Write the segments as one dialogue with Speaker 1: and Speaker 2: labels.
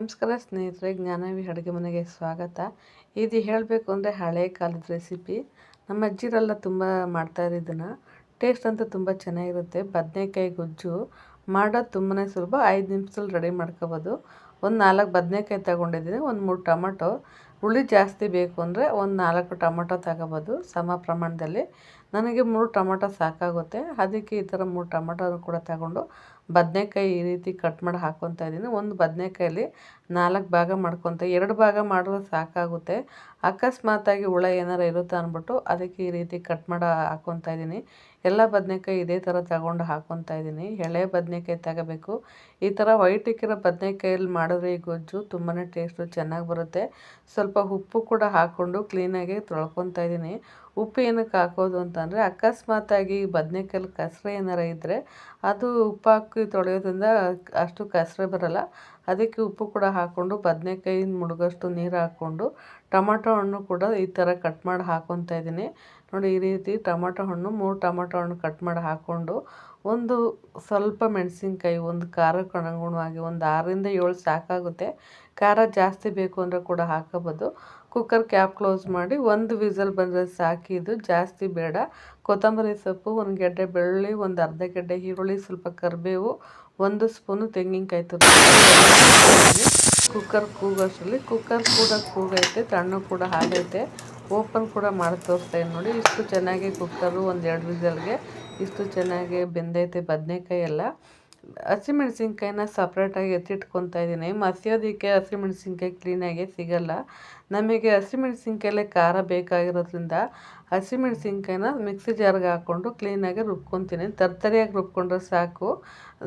Speaker 1: ನಮಸ್ಕಾರ ಸ್ನೇಹಿತರೆ, ಜ್ಞಾನವಿ ಅಡುಗೆ ಮನೆಗೆ ಸ್ವಾಗತ. ಇದು ಹೇಳಬೇಕು ಅಂದರೆ ಹಳೆ ಕಾಲದ ರೆಸಿಪಿ. ನಮ್ಮ ಅಜ್ಜಿರೆಲ್ಲ ತುಂಬ ಮಾಡ್ತಾಯಿದ್ರು ಇದನ್ನು. ಟೇಸ್ಟ್ ಅಂತೂ ತುಂಬ ಚೆನ್ನಾಗಿರುತ್ತೆ. ಬದನೆಕಾಯಿ ಗೊಜ್ಜು ಮಾಡೋದು ತುಂಬಾ ಸುಲಭ. 5 ನಿಮಿಷದಲ್ಲಿ ರೆಡಿ ಮಾಡ್ಕೋಬೋದು. ಒಂದು 4 ಬದನೆಕಾಯಿ ತೊಗೊಂಡಿದ್ದೀನಿ, ಒಂದು 3 ಟೊಮಟೊ. ಹುಳಿ ಜಾಸ್ತಿ ಬೇಕು ಅಂದರೆ ಒಂದು 4 ಟೊಮಟೊ ತಗೋಬೋದು ಸಮ ಪ್ರಮಾಣದಲ್ಲಿ. ನನಗೆ 3 ಟೊಮಟೊ ಸಾಕಾಗುತ್ತೆ. ಅದಕ್ಕೆ ಈ ಥರ 3 ಟೊಮಟೊ ಕೂಡ ತಗೊಂಡು ಬದನೆಕಾಯಿ ಈ ರೀತಿ ಕಟ್ ಮಾಡಿ ಹಾಕ್ಕೊತಾ ಇದ್ದೀನಿ. ಒಂದು ಬದನೆಕಾಯಲ್ಲಿ 4 ಭಾಗ ಮಾಡ್ಕೊತ, 2 ಭಾಗ ಮಾಡಿದ್ರೆ ಸಾಕಾಗುತ್ತೆ. ಅಕಸ್ಮಾತಾಗಿ ಹುಳ ಏನಾರು ಇರುತ್ತೆ ಅಂದ್ಬಿಟ್ಟು ಅದಕ್ಕೆ ಈ ರೀತಿ ಕಟ್ ಮಾಡಿ ಹಾಕ್ಕೊತಾ ಇದ್ದೀನಿ. ಎಲ್ಲ ಬದನೆಕಾಯಿ ಇದೇ ಥರ ತಗೊಂಡು ಹಾಕ್ಕೊತಾ ಇದ್ದೀನಿ. ಎಳೆ ಬದನೆಕಾಯಿ ತಗೋಬೇಕು. ಈ ಥರ ವೈಟ್ ಇಕ್ಕಿರೋ ಬದನೆಕಾಯಲ್ಲಿ ಮಾಡಿದ್ರೆ ಈ ಗೊಜ್ಜು ತುಂಬಾ ಟೇಸ್ಟು ಚೆನ್ನಾಗಿ ಬರುತ್ತೆ. ಸ್ವಲ್ಪ ಉಪ್ಪು ಕೂಡ ಹಾಕ್ಕೊಂಡು ಕ್ಲೀನಾಗಿ ತೊಳ್ಕೊತಾ ಇದ್ದೀನಿ. ಉಪ್ಪು ಏನಕ್ಕೆ ಹಾಕೋದು ಅಂತಂದರೆ, ಅಕಸ್ಮಾತಾಗಿ ಬದನೆಕಾಯಲ್ಲಿ ಕಸರೆ ಏನಾರ ಇದ್ದರೆ ಅದು ಉಪ್ಪು ಹಾಕಿ ತೊಳೆಯೋದ್ರಿಂದ ಅಷ್ಟು ಕಸರೆ ಬರೋಲ್ಲ. ಅದಕ್ಕೆ ಉಪ್ಪು ಕೂಡ ಹಾಕ್ಕೊಂಡು ಬದನೆಕಾಯಿ ಮುಳುಗೋಷ್ಟು ನೀರು ಹಾಕ್ಕೊಂಡು ಟೊಮಟೊ ಹಣ್ಣು ಕೂಡ ಈ ಥರ ಕಟ್ ಮಾಡಿ ಹಾಕ್ಕೊತಾ ಇದ್ದೀನಿ. ನೋಡಿ, ಈ ರೀತಿ ಟೊಮಟೊ ಹಣ್ಣು 3 ಟೊಮಟೊ ಹಣ್ಣು ಕಟ್ ಮಾಡಿ ಹಾಕ್ಕೊಂಡು ಒಂದು ಸ್ವಲ್ಪ ಮೆಣಸಿನ್ಕಾಯಿ, ಒಂದು ಖಾರಕ್ಕೆ ಅನುಗುಣವಾಗಿ ಒಂದು 6ರಿಂದ 7 ಸಾಕಾಗುತ್ತೆ. ಖಾರ ಜಾಸ್ತಿ ಬೇಕು ಅಂದರೆ ಕೂಡ ಹಾಕೋಬೋದು. ಕುಕ್ಕರ್ ಕ್ಯಾಪ್ ಕ್ಲೋಸ್ ಮಾಡಿ ಒಂದು ವಿಸಲ್ ಬಂದರೆ ಸಾಕಿದು, ಜಾಸ್ತಿ ಬೇಡ. ಕೊತ್ತಂಬರಿ ಸೊಪ್ಪು, ಒಂದು ಗೆಡ್ಡೆ ಬೆಳ್ಳುಳ್ಳಿ, ಒಂದು ಅರ್ಧ ಗೆಡ್ಡೆ ಈರುಳ್ಳಿ, ಸ್ವಲ್ಪ ಕರಿಬೇವು, 1 ಸ್ಪೂನು ತೆಂಗಿನಕಾಯಿ ತುರಿ. ಕುಕ್ಕರ್ ಕೂಗೋಷ್ಟರಲ್ಲಿ ಕುಕ್ಕರ್ ಕೂಡ ಕೂಗೈತೆ, ತಣ್ಣು ಕೂಡ ಆಗೈತೆ. ಓಪನ್ ಕೂಡ ಮಾಡಿ ತೋರಿಸ್ತಾಯಿದ್ದೀನಿ ನೋಡಿ. ಇಷ್ಟು ಚೆನ್ನಾಗಿ ಕುಕ್ಕರು ಒಂದು 2 ವಿಸಲ್ಗೆ ಇಷ್ಟು ಚೆನ್ನಾಗಿ ಬೆಂದೈತೆ ಬದನೆಕಾಯಿ ಎಲ್ಲ. ಹಸಿಮೆಣ್ಸಿನ್ಕಾಯಿನ ಸಪ್ರೇಟಾಗಿ ಎತ್ತಿಟ್ಕೊತಾ ಇದ್ದೀನಿ. ಮಸಿಯೋದಕ್ಕೆ ಹಸಿಮೆಣ್ಸಿನ್ಕಾಯಿ ಕ್ಲೀನಾಗಿ ಸಿಗೋಲ್ಲ. ನಮಗೆ ಹಸಿಮೆಣ್ಸಿನ್ಕಾಯಲ್ಲೇ ಖಾರ ಬೇಕಾಗಿರೋದ್ರಿಂದ ಹಸಿಮೆಣ್ಸಿನ್ಕಾಯಿನ ಮಿಕ್ಸಿ ಜಾರ್ಗೆ ಹಾಕ್ಕೊಂಡು ಕ್ಲೀನಾಗಿ ರುಬ್ಕೊತೀನಿ. ತರ್ತರಿಯಾಗಿ ರುಬ್ಕೊಂಡ್ರೆ ಸಾಕು,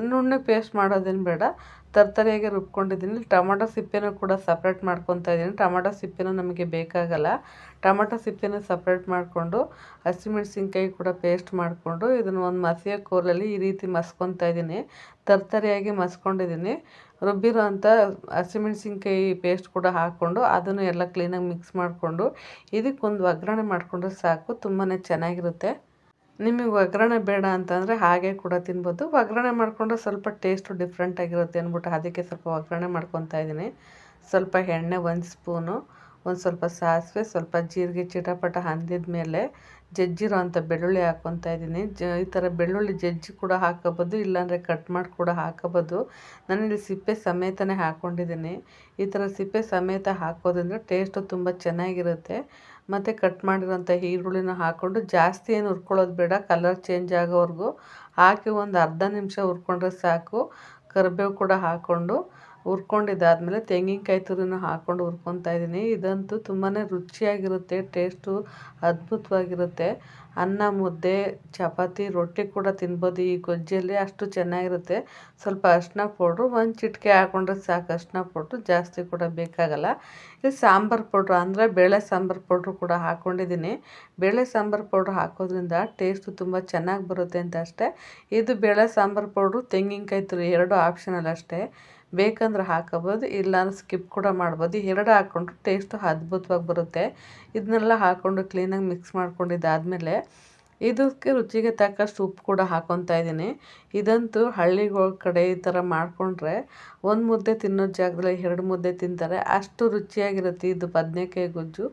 Speaker 1: ನುಣ್ಣಗೆ ಪೇಸ್ಟ್ ಮಾಡೋದೇನು ಬೇಡ. ತರ್ತರಿಯಾಗಿ ರುಬ್ಕೊಂಡಿದ್ದೀನಿ. ಟೊಮಟೊ ಸಿಪ್ಪೆನೂ ಕೂಡ ಸಪ್ರೇಟ್ ಮಾಡ್ಕೊತಾ ಇದ್ದೀನಿ. ಟೊಮಟೊ ಸಿಪ್ಪೆನೂ ನಮಗೆ ಬೇಕಾಗಲ್ಲ. ಟೊಮಟೊ ಸಿಪ್ಪೆನೂ ಸಪ್ರೇಟ್ ಮಾಡಿಕೊಂಡು ಹಸಿಮೆಣ್ಸಿನ್ಕಾಯಿ ಕೂಡ ಪೇಸ್ಟ್ ಮಾಡಿಕೊಂಡು ಇದನ್ನು ಒಂದು ಮಸಿಯೋ ಕೋಲಲ್ಲಿ ಈ ರೀತಿ ಮಸ್ಕೊತಾ ಇದ್ದೀನಿ. ತರ್ತರಿಯಾಗಿ ಮಸ್ಕೊಂಡಿದ್ದೀನಿ. ರುಬ್ಬಿರೋ ಅಂಥ ಹಸಿಮೆಣ್ಸಿನ್ಕಾಯಿ ಪೇಸ್ಟ್ ಕೂಡ ಹಾಕ್ಕೊಂಡು ಅದನ್ನು ಎಲ್ಲ ಕ್ಲೀನಾಗಿ ಮಿಕ್ಸ್ ಮಾಡಿಕೊಂಡು ಇದಕ್ಕೊಂದು ಒಗ್ಗರಣೆ ಮಾಡಿಕೊಂಡ್ರೆ ಸಾಕು, ತುಂಬಾ ಚೆನ್ನಾಗಿರುತ್ತೆ. ನಿಮಗೆ ಒಗ್ಗರಣೆ ಬೇಡ ಅಂತಂದರೆ ಹಾಗೆ ಕೂಡ ತಿನ್ಬೋದು. ಒಗ್ಗರಣೆ ಮಾಡಿಕೊಂಡ್ರೆ ಸ್ವಲ್ಪ ಟೇಸ್ಟು ಡಿಫ್ರೆಂಟಾಗಿರುತ್ತೆ ಅಂದ್ಬಿಟ್ಟು ಅದಕ್ಕೆ ಸ್ವಲ್ಪ ಒಗ್ಗರಣೆ ಮಾಡ್ಕೊತಾ ಇದ್ದೀನಿ. ಸ್ವಲ್ಪ ಎಣ್ಣೆ 1 ಸ್ಪೂನು, ಒಂದು ಸ್ವಲ್ಪ ಸಾಸಿವೆ, ಸ್ವಲ್ಪ ಜೀರಿಗೆ ಚಿಟಪಟ ಅಂದಿದ ಮೇಲೆ ಜಜ್ಜಿರೋ ಅಂಥ ಬೆಳ್ಳುಳ್ಳಿ ಹಾಕ್ಕೊತಾ ಇದ್ದೀನಿ. ಈ ಥರ ಬೆಳ್ಳುಳ್ಳಿ ಜಜ್ಜಿ ಕೂಡ ಹಾಕೋಬೋದು, ಇಲ್ಲಾಂದರೆ ಕಟ್ ಮಾಡಿ ಕೂಡ ಹಾಕೋಬೋದು. ನಾನಿಲ್ಲಿ ಸಿಪ್ಪೆ ಸಮೇತನೇ ಹಾಕ್ಕೊಂಡಿದ್ದೀನಿ. ಈ ಥರ ಸಿಪ್ಪೆ ಸಮೇತ ಹಾಕೋದ್ರಿಂದ ಟೇಸ್ಟು ತುಂಬ ಚೆನ್ನಾಗಿರುತ್ತೆ. ಮತ್ತು ಕಟ್ ಮಾಡಿರೋಂಥ ಈರುಳ್ಳಿನ ಹಾಕ್ಕೊಂಡು ಜಾಸ್ತಿ ಏನು ಹುರ್ಕೊಳ್ಳೋದು ಬೇಡ, ಕಲರ್ ಚೇಂಜ್ ಆಗೋವರೆಗೂ ಹಾಕಿ ಒಂದು ಅರ್ಧ ನಿಮಿಷ ಹುರ್ಕೊಂಡ್ರೆ ಸಾಕು. ಕರಿಬೇವು ಕೂಡ ಹಾಕ್ಕೊಂಡು ಹುರ್ಕೊಂಡಿದ್ದಾದಮೇಲೆ ತೆಂಗಿನಕಾಯಿ ತುರಿನ ಹಾಕ್ಕೊಂಡು ಹುರ್ಕೊತಾ ಇದ್ದೀನಿ. ಇದಂತೂ ತುಂಬಾ ರುಚಿಯಾಗಿರುತ್ತೆ, ಟೇಸ್ಟು ಅದ್ಭುತವಾಗಿರುತ್ತೆ. ಅನ್ನ, ಮುದ್ದೆ, ಚಪಾತಿ, ರೊಟ್ಟಿ ಕೂಡ ತಿನ್ಬೋದು ಈ ಗೊಜ್ಜಲ್ಲಿ, ಅಷ್ಟು ಚೆನ್ನಾಗಿರುತ್ತೆ. ಸ್ವಲ್ಪ ಅರಿಶಿನ ಪೌಡ್ರು 1 ಚಿಟಿಕೆ ಹಾಕ್ಕೊಂಡ್ರೆ ಸಾಕು. ಅರಿಶಿನ ಪೌಡ್ರು ಜಾಸ್ತಿ ಕೂಡ ಬೇಕಾಗಲ್ಲ. ಇದು ಸಾಂಬಾರು ಪೌಡ್ರು ಅಂದರೆ ಬೇಳೆ ಸಾಂಬಾರು ಪೌಡ್ರು ಕೂಡ ಹಾಕ್ಕೊಂಡಿದ್ದೀನಿ. ಬೇಳೆ ಸಾಂಬಾರು ಪೌಡ್ರು ಹಾಕೋದ್ರಿಂದ ಟೇಸ್ಟು ತುಂಬ ಚೆನ್ನಾಗಿ ಬರುತ್ತೆ ಅಂತ ಅಷ್ಟೇ. ಇದು ಬೇಳೆ ಸಾಂಬಾರು ಪೌಡ್ರು, ತೆಂಗಿನಕಾಯಿ ತುರಿ 2 ಆಪ್ಷನಲ್ ಅಷ್ಟೇ. ಬೇಕಂದ್ರೆ ಹಾಕೋಬೋದು, ಇಲ್ಲಾಂದ್ರೆ ಸ್ಕಿಪ್ ಕೂಡ ಮಾಡ್ಬೋದು. 2 ಹಾಕ್ಕೊಂಡ್ರು ಟೇಸ್ಟು ಅದ್ಭುತವಾಗಿ ಬರುತ್ತೆ. ಇದನ್ನೆಲ್ಲ ಹಾಕ್ಕೊಂಡು ಕ್ಲೀನಾಗಿ ಮಿಕ್ಸ್ ಮಾಡ್ಕೊಂಡಿದ್ದಾದಮೇಲೆ ಇದಕ್ಕೆ ರುಚಿಗೆ ತಕ್ಕಷ್ಟು ಉಪ್ಪು ಕೂಡ ಹಾಕ್ಕೊತಾ ಇದ್ದೀನಿ. ಇದಂತೂ ಹಳ್ಳಿಗಳ ಕಡೆ ಈ ಥರ ಮಾಡಿಕೊಂಡ್ರೆ 1 ಮುದ್ದೆ ತಿನ್ನೋ ಜಾಗದಲ್ಲಿ 2 ಮುದ್ದೆ ತಿಂತಾರೆ, ಅಷ್ಟು ರುಚಿಯಾಗಿರುತ್ತೆ ಇದು ಬದನೆಕಾಯಿ ಗೊಜ್ಜು.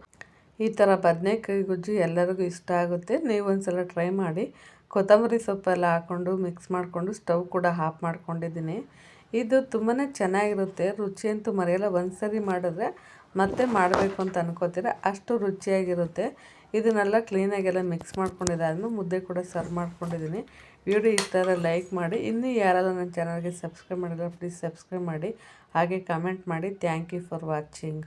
Speaker 1: ಈ ಥರ ಬದನೆಕಾಯಿ ಗೊಜ್ಜು ಎಲ್ಲರಿಗೂ ಇಷ್ಟ ಆಗುತ್ತೆ. ನೀವು ಒಂದ್ಸಲ ಟ್ರೈ ಮಾಡಿ. ಕೊತ್ತಂಬರಿ ಸೊಪ್ಪೆಲ್ಲ ಹಾಕ್ಕೊಂಡು ಮಿಕ್ಸ್ ಮಾಡಿಕೊಂಡು ಸ್ಟವ್ ಕೂಡ ಆಫ್ ಮಾಡ್ಕೊಂಡಿದ್ದೀನಿ. ಇದು ತುಂಬಾ ಚೆನ್ನಾಗಿರುತ್ತೆ, ರುಚಿ ಅಂತೂ ಮರೆಯಲ್ಲ. ಒಂದ್ಸರಿ ಮಾಡಿದ್ರೆ ಮತ್ತೆ ಮಾಡಬೇಕು ಅಂತ ಅನ್ಕೋತೀರ, ಅಷ್ಟು ರುಚಿಯಾಗಿರುತ್ತೆ. ಇದನ್ನೆಲ್ಲ ಕ್ಲೀನಾಗೆಲ್ಲ ಮಿಕ್ಸ್ ಮಾಡ್ಕೊಂಡಿದ್ದಾದ್ಮೇಲೆ ಮುದ್ದೆ ಕೂಡ ಸರ್ವ್ ಮಾಡ್ಕೊಂಡಿದ್ದೀನಿ. ವಿಡಿಯೋ ಇಷ್ಟ ಆದರೆ ಲೈಕ್ ಮಾಡಿ. ಇನ್ನೂ ಯಾರೆಲ್ಲ ನನ್ನ ಚಾನಲ್ಗೆ ಸಬ್ಸ್ಕ್ರೈಬ್ ಮಾಡಿಲ್ಲ ಪ್ಲೀಸ್ ಸಬ್ಸ್ಕ್ರೈಬ್ ಮಾಡಿ, ಹಾಗೆ ಕಮೆಂಟ್ ಮಾಡಿ. Thank you for watching.